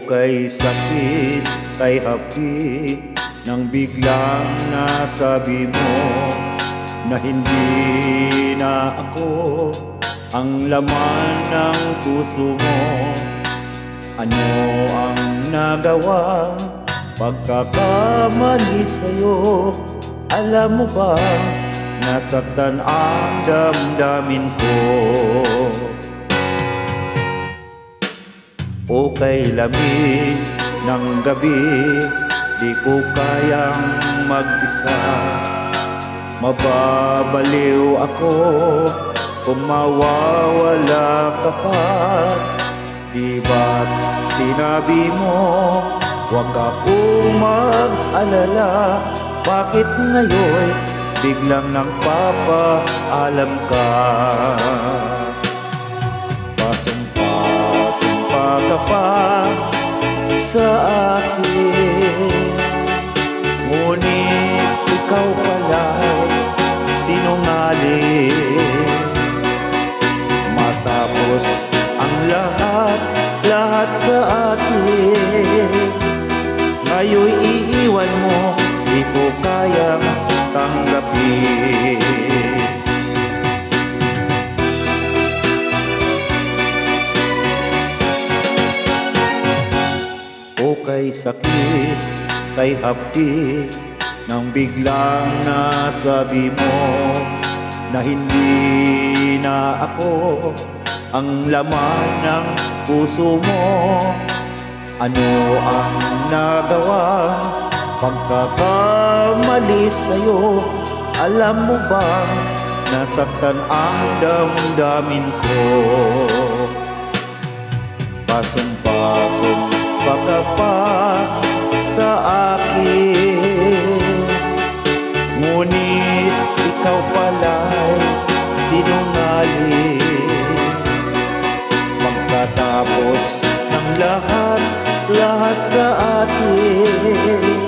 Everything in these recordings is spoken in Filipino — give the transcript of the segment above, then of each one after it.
kay sakit, kay hapdi, nang biglang nasabi mo na hindi na ako ang laman ng puso mo. Ano ang nagawa pagkakamali sa'yo? Alam mo ba, nasaktan ang damdamin ko. O kay lamig ng gabi, di ko kayang mag-isa. Mababaliw ako kung mawawala ka pa. Di ba't sinabi mo, huwag akong mag-alala? Bakit ngayon biglang nang papaalam ka? Pasumpa ka pa sa akin, ngunit ikaw pala'y sinungaling. Matapos ang lahat sa atin, ngayon'y iiwan mo, di ko kayang tanggapin. O kay sakit, kay hapdi, nang biglang nasabi mo na hindi na ako ang laman ng puso mo. Ano ang nagawa pagkakamali sa'yo? Alam mo bang nasaktan ang damdamin ko? Pasumpa ka pa sa akin, ngunit ikaw pala'y sinungaling. Pagkatapos ng lahat sa atin,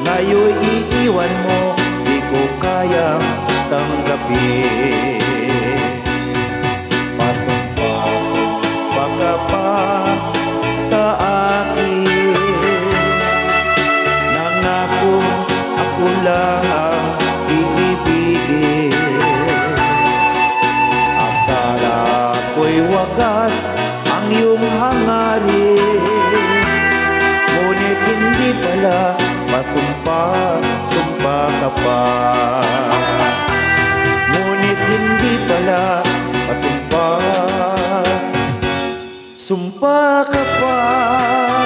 ngayon'y iiwan mo, di ko kayang tanggapin. Pasumpa ka pa sa akin, nangako ako lang ang iibigin. Akala ko'y wagas ang iyong hangarin, ngunit hindi pala. Pasumpa ka pa, ngunit hindi pala. Pasumpa ka pa.